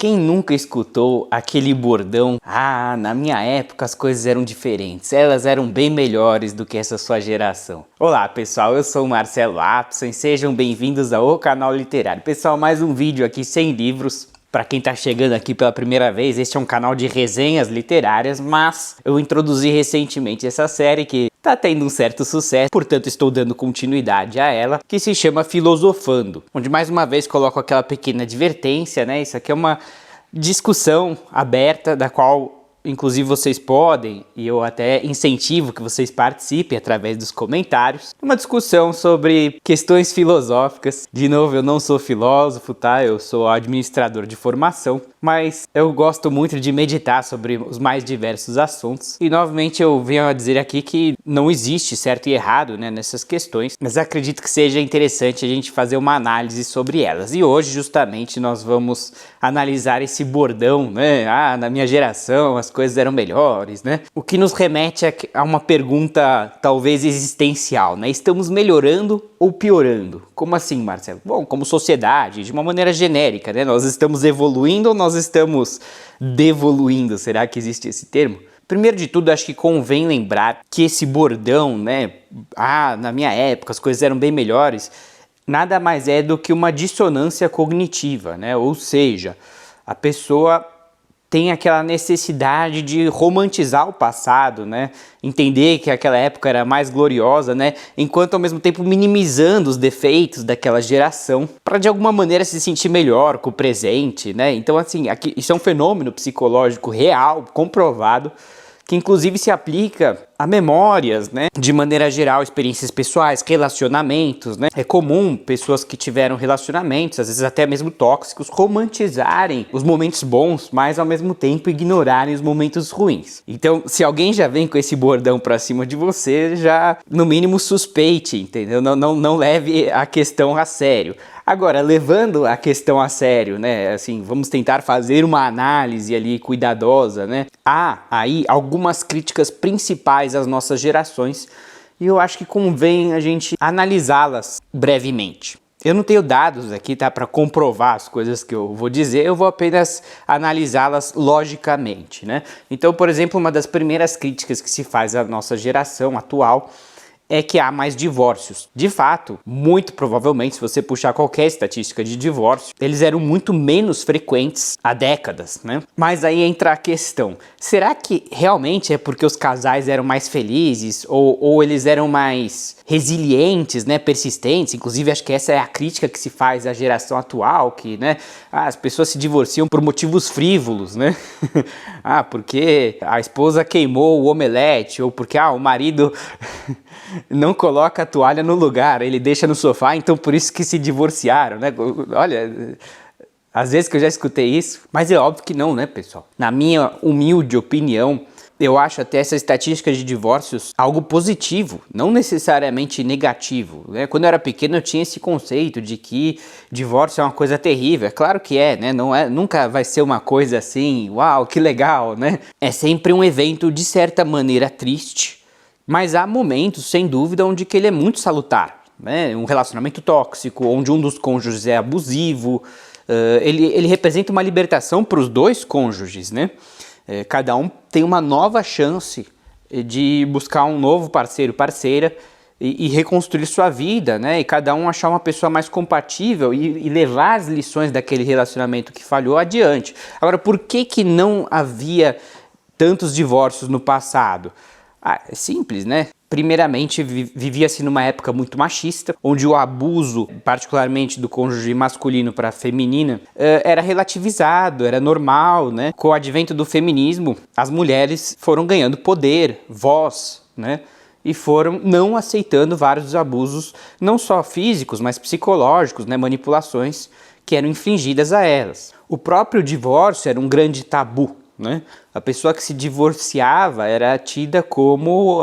Quem nunca escutou aquele bordão? Ah, na minha época as coisas eram diferentes, elas eram bem melhores do que essa sua geração. Olá pessoal, eu sou o Marcelo Apson e sejam bem-vindos ao canal Literário. Pessoal, mais um vídeo aqui sem livros. Para quem está chegando aqui pela primeira vez, este é um canal de resenhas literárias, mas eu introduzi recentemente essa série que está tendo um certo sucesso, portanto estou dando continuidade a ela, que se chama Filosofando, onde mais uma vez coloco aquela pequena advertência, né? Isso aqui é uma discussão aberta, da qual inclusive vocês podem, e eu até incentivo que vocês participem através dos comentários, uma discussão sobre questões filosóficas. De novo, eu não sou filósofo, tá? Eu sou administrador de formação, mas eu gosto muito de meditar sobre os mais diversos assuntos. E novamente eu venho a dizer aqui que não existe certo e errado, né, nessas questões, mas acredito que seja interessante a gente fazer uma análise sobre elas. E hoje justamente nós vamos analisar esse bordão, né? Ah, na minha geração as coisas eram melhores, né? O que nos remete a uma pergunta talvez existencial, né? Estamos melhorando ou piorando? Como assim, Marcelo? Bom, como sociedade, de uma maneira genérica, né? Nós estamos evoluindo ou nós estamos devoluindo? Será que existe esse termo? Primeiro de tudo, acho que convém lembrar que esse bordão, né? Ah, na minha época as coisas eram bem melhores, nada mais é do que uma dissonância cognitiva, né? Ou seja, a pessoa tem aquela necessidade de romantizar o passado, né? Entender que aquela época era mais gloriosa, né? Enquanto ao mesmo tempo minimizando os defeitos daquela geração para de alguma maneira se sentir melhor com o presente, né? Então assim, aqui, isso é um fenômeno psicológico real, comprovado, que inclusive se aplica a memórias, né? De maneira geral, experiências pessoais, relacionamentos, né? É comum pessoas que tiveram relacionamentos, às vezes até mesmo tóxicos, romantizarem os momentos bons, mas ao mesmo tempo ignorarem os momentos ruins. Então, se alguém já vem com esse bordão pra cima de você, já no mínimo suspeite, entendeu? Não leve a questão a sério. Agora, levando a questão a sério, né, assim, vamos tentar fazer uma análise ali cuidadosa, né? Há aí algumas críticas principais às nossas gerações e eu acho que convém a gente analisá-las brevemente. Eu não tenho dados aqui, tá, para comprovar as coisas que eu vou dizer, eu vou apenas analisá-las logicamente, né? Então, por exemplo, uma das primeiras críticas que se faz à nossa geração atual é que há mais divórcios. De fato, muito provavelmente, se você puxar qualquer estatística de divórcio, eles eram muito menos frequentes há décadas, né? Mas aí entra a questão, será que realmente é porque os casais eram mais felizes ou eles eram mais resilientes, né, persistentes? Inclusive, acho que essa é a crítica que se faz à geração atual, que, né, as pessoas se divorciam por motivos frívolos, né? Ah, porque a esposa queimou o omelete, ou porque o marido não coloca a toalha no lugar, ele deixa no sofá, então por isso que se divorciaram, né? Olha, às vezes que eu já escutei isso, mas é óbvio que não, né, pessoal? Na minha humilde opinião, eu acho até essa estatística de divórcios algo positivo, não necessariamente negativo, né? Quando eu era pequeno eu tinha esse conceito de que divórcio é uma coisa terrível. É claro que é, né? Não é, nunca vai ser uma coisa assim, uau, que legal, né? É sempre um evento de certa maneira triste, mas há momentos, sem dúvida, onde que ele é muito salutar, né? Um relacionamento tóxico, onde um dos cônjuges é abusivo, ele representa uma libertação para os dois cônjuges, né? Cada um tem uma nova chance de buscar um novo parceiro, parceira e reconstruir sua vida, né? E cada um achar uma pessoa mais compatível e levar as lições daquele relacionamento que falhou adiante. Agora, por que não havia tantos divórcios no passado? É simples, né? Primeiramente, vivia-se numa época muito machista, onde o abuso, particularmente do cônjuge masculino para a feminina, era relativizado, era normal, né? Com o advento do feminismo, as mulheres foram ganhando poder, voz, né? E foram não aceitando vários abusos, não só físicos, mas psicológicos, né? Manipulações que eram infligidas a elas. O próprio divórcio era um grande tabu, né? A pessoa que se divorciava era tida como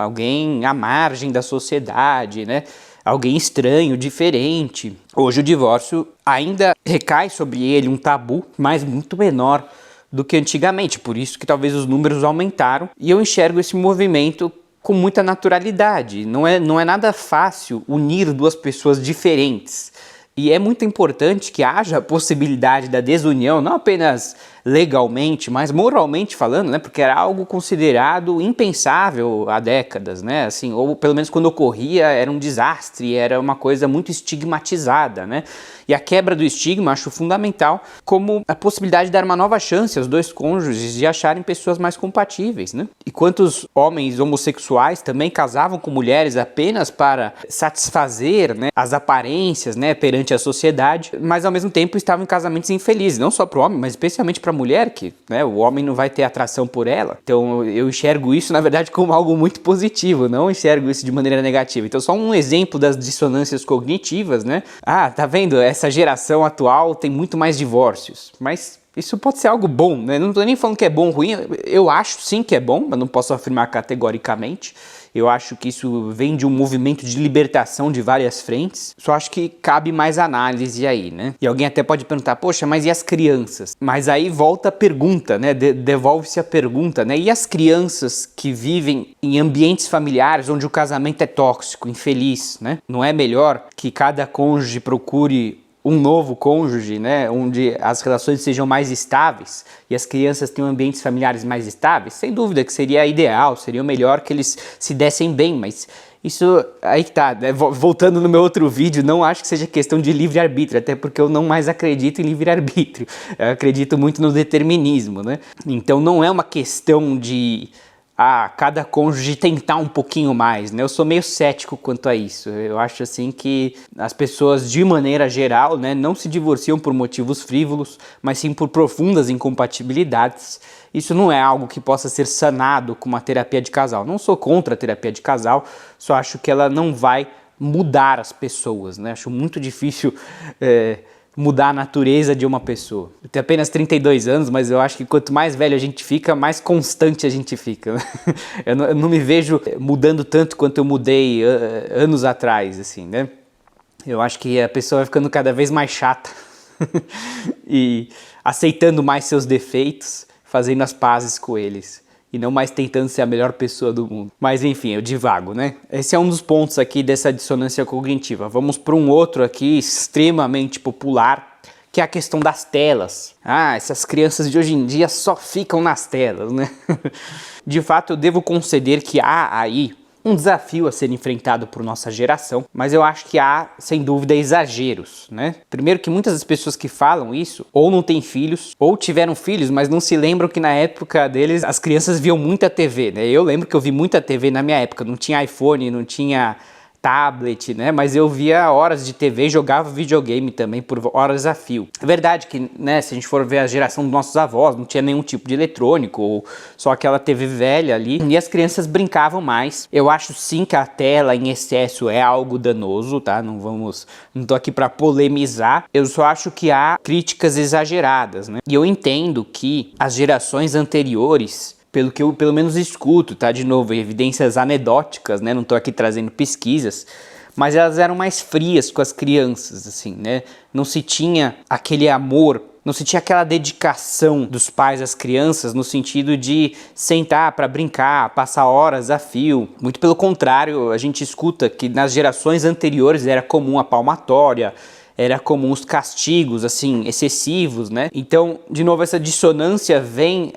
alguém à margem da sociedade, né? Alguém estranho, diferente. Hoje o divórcio ainda recai sobre ele um tabu, mas muito menor do que antigamente, por isso que talvez os números aumentaram, e eu enxergo esse movimento com muita naturalidade. Não é nada fácil unir duas pessoas diferentes. E é muito importante que haja a possibilidade da desunião, não apenas legalmente, mas moralmente falando, né? Porque era algo considerado impensável há décadas, né? Assim, ou pelo menos quando ocorria era um desastre, era uma coisa muito estigmatizada, né? E a quebra do estigma acho fundamental como a possibilidade de dar uma nova chance aos dois cônjuges de acharem pessoas mais compatíveis, né? E quantos homens homossexuais também casavam com mulheres apenas para satisfazer, né, as aparências, né, perante a sociedade, mas ao mesmo tempo estavam em casamentos infelizes, não só para o homem, mas especialmente para a mulher, que, né, o homem não vai ter atração por ela. Então eu enxergo isso, na verdade, como algo muito positivo, não enxergo isso de maneira negativa. Então só um exemplo das dissonâncias cognitivas, né? Ah, tá vendo? Essa geração atual tem muito mais divórcios, mas isso pode ser algo bom, né? Não tô nem falando que é bom ou ruim, eu acho sim que é bom, mas não posso afirmar categoricamente. Eu acho que isso vem de um movimento de libertação de várias frentes. Só acho que cabe mais análise aí, né? E alguém até pode perguntar, poxa, mas e as crianças? Mas aí volta a pergunta, né? Devolve-se a pergunta, né? E as crianças que vivem em ambientes familiares onde o casamento é tóxico, infeliz, né? Não é melhor que cada cônjuge procure um novo cônjuge, né, onde as relações sejam mais estáveis e as crianças tenham ambientes familiares mais estáveis? Sem dúvida que seria ideal, seria o melhor que eles se dessem bem, mas isso aí que tá, né? Voltando no meu outro vídeo, não acho que seja questão de livre-arbítrio, até porque eu não mais acredito em livre-arbítrio, eu acredito muito no determinismo, né? Então não é uma questão de cada cônjuge tentar um pouquinho mais, né? Eu sou meio cético quanto a isso. Eu acho assim que as pessoas, de maneira geral, né, não se divorciam por motivos frívolos, mas sim por profundas incompatibilidades. Isso não é algo que possa ser sanado com uma terapia de casal. Não sou contra a terapia de casal, só acho que ela não vai mudar as pessoas, né? Acho muito difícil mudar a natureza de uma pessoa. Eu tenho apenas 32 anos, mas eu acho que quanto mais velho a gente fica, mais constante a gente fica, né? Eu não me vejo mudando tanto quanto eu mudei anos atrás, assim, né? Eu acho que a pessoa vai ficando cada vez mais chata e aceitando mais seus defeitos, fazendo as pazes com eles. E não mais tentando ser a melhor pessoa do mundo. Mas enfim, eu divago, né? Esse é um dos pontos aqui dessa dissonância cognitiva. Vamos para um outro aqui extremamente popular, que é a questão das telas. Ah, essas crianças de hoje em dia só ficam nas telas, né? De fato, eu devo conceder que há aí um desafio a ser enfrentado por nossa geração, mas eu acho que há, sem dúvida, exageros, né? Primeiro que muitas das pessoas que falam isso, ou não têm filhos, ou tiveram filhos, mas não se lembram que na época deles as crianças viam muita TV, né? Eu lembro que eu vi muita TV na minha época, não tinha iPhone, não tinha tablet, né? Mas eu via horas de TV e jogava videogame também por horas a fio. É verdade que, né, se a gente for ver a geração dos nossos avós, não tinha nenhum tipo de eletrônico, ou só aquela TV velha ali, e as crianças brincavam mais. Eu acho sim que a tela em excesso é algo danoso, tá? Não tô aqui para polemizar. Eu só acho que há críticas exageradas, né? E eu entendo que as gerações anteriores, pelo que eu pelo menos escuto, tá? De novo, evidências anedóticas, né? Não tô aqui trazendo pesquisas, mas elas eram mais frias com as crianças, assim, né? Não se tinha aquele amor, não se tinha aquela dedicação dos pais às crianças no sentido de sentar para brincar, passar horas a fio. Muito pelo contrário, a gente escuta que nas gerações anteriores era comum a palmatória, era comum os castigos, assim, excessivos, né? Então, de novo, essa dissonância vem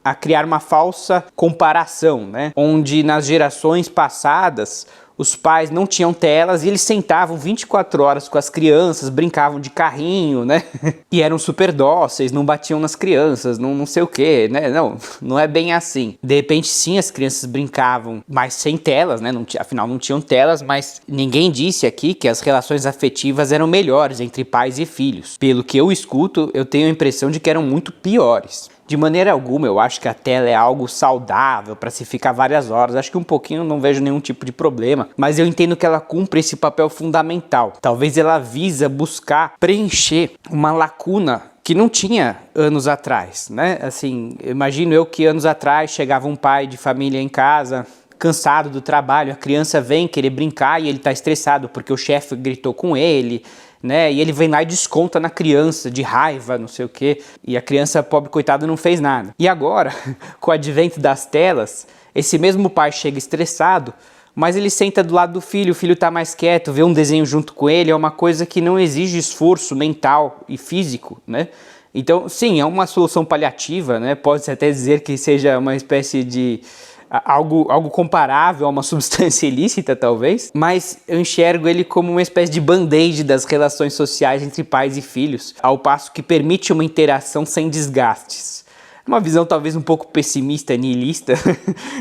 a criar uma falsa comparação, né? Onde nas gerações passadas os pais não tinham telas e eles sentavam 24 horas com as crianças, brincavam de carrinho, né? E eram super dóceis, não batiam nas crianças, não sei o que, né? Não é bem assim. De repente sim, as crianças brincavam, mas sem telas, né? Afinal não tinham telas, mas ninguém disse aqui que as relações afetivas eram melhores entre pais e filhos. Pelo que eu escuto, eu tenho a impressão de que eram muito piores. De maneira alguma, eu acho que a tela é algo saudável para se ficar várias horas. Acho que um pouquinho não vejo nenhum tipo de problema, mas eu entendo que ela cumpre esse papel fundamental. Talvez ela visa buscar preencher uma lacuna que não tinha anos atrás, né? Assim, imagino eu que anos atrás chegava um pai de família em casa, cansado do trabalho, a criança vem querer brincar e ele tá estressado porque o chefe gritou com ele, né? E ele vem lá e desconta na criança de raiva, não sei o quê, e a criança, pobre coitada, não fez nada. E agora, com o advento das telas, esse mesmo pai chega estressado, mas ele senta do lado do filho, o filho tá mais quieto, vê um desenho junto com ele, é uma coisa que não exige esforço mental e físico, né? Então, sim, é uma solução paliativa, né? Pode-se até dizer que seja uma espécie de algo comparável a uma substância ilícita, talvez, mas eu enxergo ele como uma espécie de band-aid das relações sociais entre pais e filhos, ao passo que permite uma interação sem desgastes. Uma visão talvez um pouco pessimista, nihilista.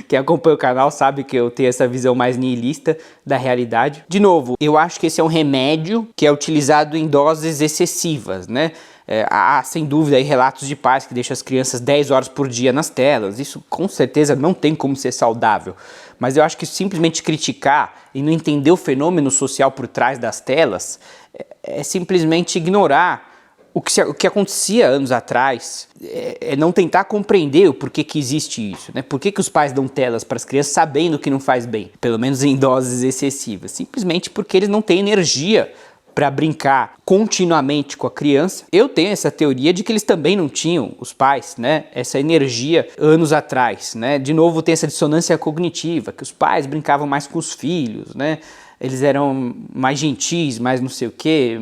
Quem acompanha o canal sabe que eu tenho essa visão mais nihilista da realidade. De novo, eu acho que esse é um remédio que é utilizado em doses excessivas, né? Há sem dúvida aí relatos de pais que deixam as crianças 10 horas por dia nas telas. Isso com certeza não tem como ser saudável. Mas eu acho que simplesmente criticar e não entender o fenômeno social por trás das telas é simplesmente ignorar o que acontecia anos atrás, é não tentar compreender o porquê que existe isso, né? Por que os pais dão telas para as crianças sabendo que não faz bem, pelo menos em doses excessivas? Simplesmente porque eles não têm energia para brincar continuamente com a criança. Eu tenho essa teoria de que eles também não tinham, os pais, né, essa energia anos atrás, né? De novo tem essa dissonância cognitiva, que os pais brincavam mais com os filhos, né? Eles eram mais gentis, mais não sei o que,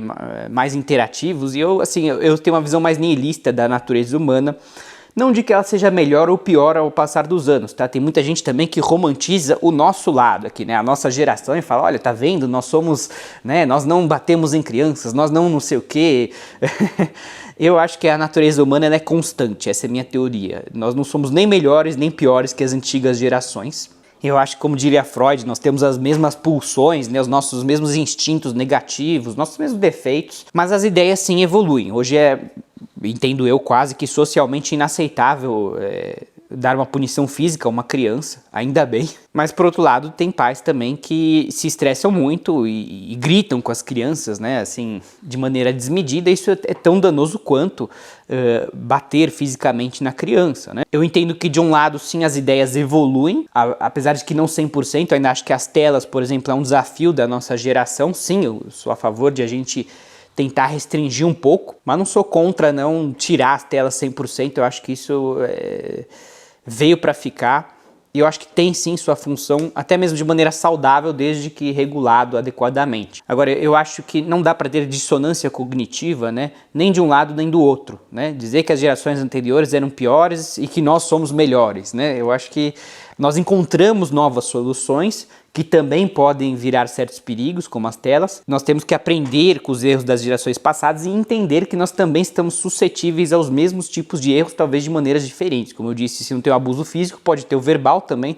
mais interativos, e eu tenho uma visão mais nihilista da natureza humana. Não de que ela seja melhor ou pior ao passar dos anos, tá? Tem muita gente também que romantiza o nosso lado aqui, né? A nossa geração, e fala, olha, tá vendo? Nós somos, né? Nós não batemos em crianças, nós não sei o quê. Eu acho que a natureza humana ela é constante, essa é a minha teoria. Nós não somos nem melhores nem piores que as antigas gerações. Eu acho que, como diria Freud, nós temos as mesmas pulsões, né, os nossos mesmos instintos negativos, nossos mesmos defeitos, mas as ideias sim evoluem. Hoje entendo eu, quase que socialmente inaceitável dar uma punição física a uma criança, ainda bem. Mas, por outro lado, tem pais também que se estressam muito e gritam com as crianças, né, assim, de maneira desmedida. Isso é tão danoso quanto bater fisicamente na criança, né? Eu entendo que, de um lado, sim, as ideias evoluem, apesar de que não 100%, eu ainda acho que as telas, por exemplo, é um desafio da nossa geração. Sim, eu sou a favor de a gente tentar restringir um pouco, mas não sou contra não tirar as telas 100%, eu acho que isso veio para ficar, e eu acho que tem sim sua função, até mesmo de maneira saudável, desde que regulado adequadamente. Agora, eu acho que não dá para ter dissonância cognitiva, né, nem de um lado nem do outro, né, dizer que as gerações anteriores eram piores e que nós somos melhores, né, eu acho que nós encontramos novas soluções que também podem virar certos perigos, como as telas. Nós temos que aprender com os erros das gerações passadas e entender que nós também estamos suscetíveis aos mesmos tipos de erros, talvez de maneiras diferentes. Como eu disse, se não tem o abuso físico, pode ter o verbal também,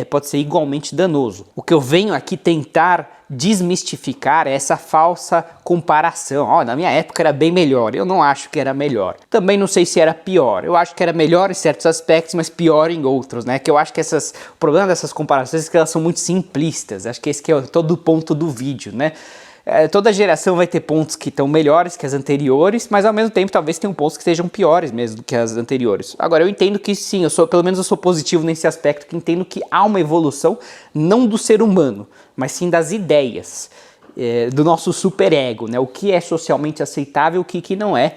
pode ser igualmente danoso. O que eu venho aqui tentar desmistificar é essa falsa comparação. Na minha época era bem melhor. Eu não acho que era melhor. Também não sei se era pior. Eu acho que era melhor em certos aspectos, mas pior em outros, né? Que eu acho que o problema dessas comparações é que elas são muito simplistas. Acho que esse que é todo o ponto do vídeo, né? Toda geração vai ter pontos que estão melhores que as anteriores, mas ao mesmo tempo talvez tenham pontos que sejam piores mesmo do que as anteriores. Agora, eu entendo que sim, pelo menos eu sou positivo nesse aspecto, que entendo que há uma evolução não do ser humano, mas sim das ideias, do nosso superego, né? O que é socialmente aceitável, o que não é.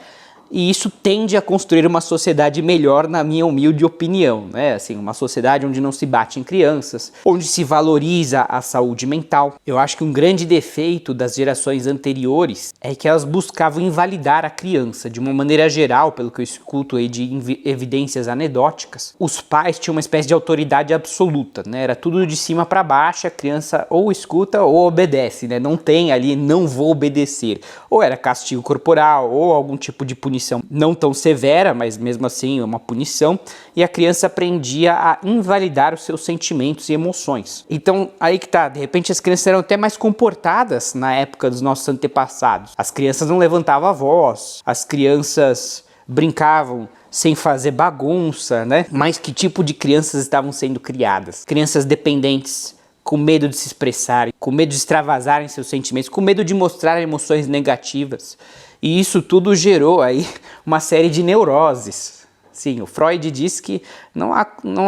E isso tende a construir uma sociedade melhor, na minha humilde opinião, né? Assim, uma sociedade onde não se bate em crianças, onde se valoriza a saúde mental. Eu acho que um grande defeito das gerações anteriores é que elas buscavam invalidar a criança. De uma maneira geral, pelo que eu escuto aí de evidências anedóticas, os pais tinham uma espécie de autoridade absoluta, né? Era tudo de cima para baixo, a criança ou escuta ou obedece, né? Não tem ali, não vou obedecer. Ou era castigo corporal, ou algum tipo de punição não tão severa, mas mesmo assim uma punição, e a criança aprendia a invalidar os seus sentimentos e emoções. Então, aí que tá, de repente as crianças eram até mais comportadas na época dos nossos antepassados. As crianças não levantavam a voz, as crianças brincavam sem fazer bagunça, né? Mas que tipo de crianças estavam sendo criadas? Crianças dependentes, com medo de se expressarem, com medo de extravasarem seus sentimentos, com medo de mostrar emoções negativas. E isso tudo gerou aí uma série de neuroses. Sim, o Freud diz que não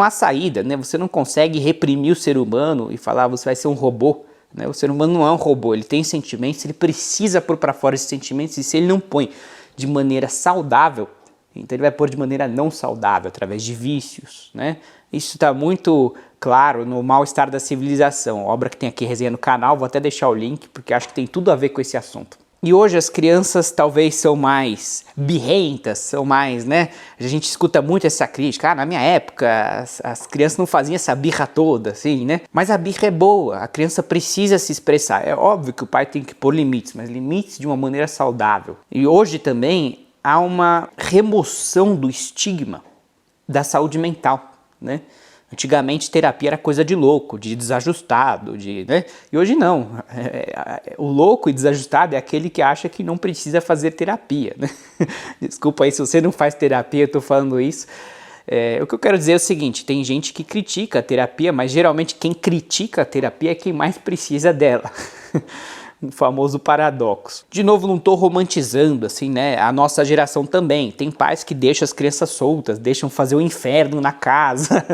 há saída, né? Você não consegue reprimir o ser humano e falar você vai ser um robô, né? O ser humano não é um robô, ele tem sentimentos, ele precisa pôr para fora esses sentimentos, e se ele não põe de maneira saudável, Então ele vai pôr de maneira não saudável, através de vícios, né? Isso está muito claro no Mal-Estar da Civilização, obra que tem aqui resenha no canal, vou até deixar o link, porque acho que tem tudo a ver com esse assunto. E hoje as crianças talvez são mais birrentas, são mais, né? A gente escuta muito essa crítica, na minha época as crianças não faziam essa birra toda, assim, né? Mas a birra é boa, a criança precisa se expressar. É óbvio que o pai tem que pôr limites, mas limites de uma maneira saudável. E hoje também há uma remoção do estigma da saúde mental, né? Antigamente terapia era coisa de louco, de desajustado, né? E hoje não. O louco e desajustado é aquele que acha que não precisa fazer terapia, né? Desculpa aí se você não faz terapia, eu tô falando isso. O que eu quero dizer é o seguinte, tem gente que critica a terapia, mas geralmente quem critica a terapia é quem mais precisa dela. O famoso paradoxo. De novo, não estou romantizando, assim, né? A nossa geração também. Tem pais que deixam as crianças soltas, deixam fazer o inferno na casa.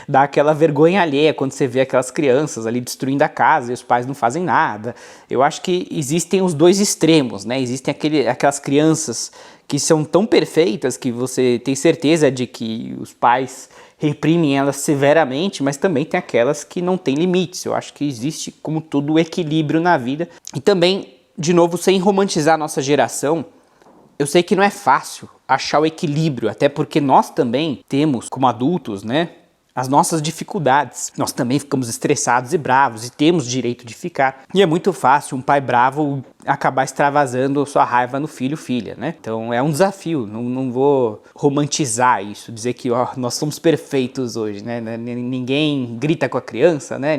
Dá aquela vergonha alheia quando você vê aquelas crianças ali destruindo a casa e os pais não fazem nada. Eu acho que existem os dois extremos, né? Existem aquelas crianças que são tão perfeitas que você tem certeza de que os pais reprimem elas severamente, mas também tem aquelas que não têm limites. Eu acho que existe, como tudo, o equilíbrio na vida. E também, de novo, sem romantizar a nossa geração, eu sei que não é fácil achar o equilíbrio, até porque nós também temos, como adultos, né, as nossas dificuldades. Nós também ficamos estressados e bravos e temos direito de ficar. E é muito fácil um pai bravo acabar extravasando sua raiva no filho ou filha, né? Então é um desafio, não vou romantizar isso, dizer que nós somos perfeitos hoje, né? Ninguém grita com a criança, né?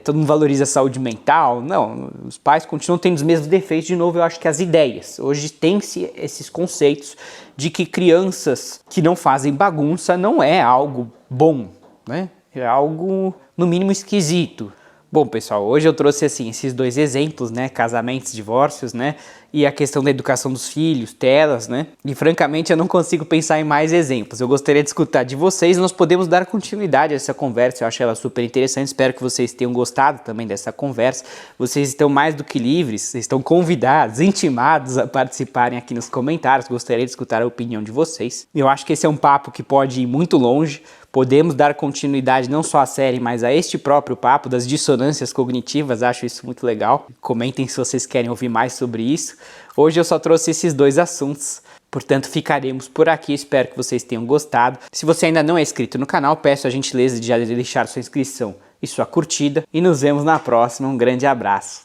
Todo mundo valoriza a saúde mental. Não, os pais continuam tendo os mesmos defeitos. De novo, eu acho que as ideias. Hoje tem-se esses conceitos de que crianças que não fazem bagunça não é algo bom, né? É algo, no mínimo, esquisito. Bom, pessoal, hoje eu trouxe assim esses dois exemplos, né, casamentos, divórcios, né, e a questão da educação dos filhos, telas, né, e francamente eu não consigo pensar em mais exemplos. Eu gostaria de escutar de vocês, nós podemos dar continuidade a essa conversa, eu acho ela super interessante, espero que vocês tenham gostado também dessa conversa. Vocês estão mais do que livres, estão convidados, intimados a participarem aqui nos comentários, gostaria de escutar a opinião de vocês. Eu acho que esse é um papo que pode ir muito longe. Podemos dar continuidade não só à série, mas a este próprio papo das dissonâncias cognitivas, acho isso muito legal. Comentem se vocês querem ouvir mais sobre isso. Hoje eu só trouxe esses dois assuntos, portanto ficaremos por aqui, espero que vocês tenham gostado. Se você ainda não é inscrito no canal, peço a gentileza de já deixar sua inscrição e sua curtida, e nos vemos na próxima. Um grande abraço.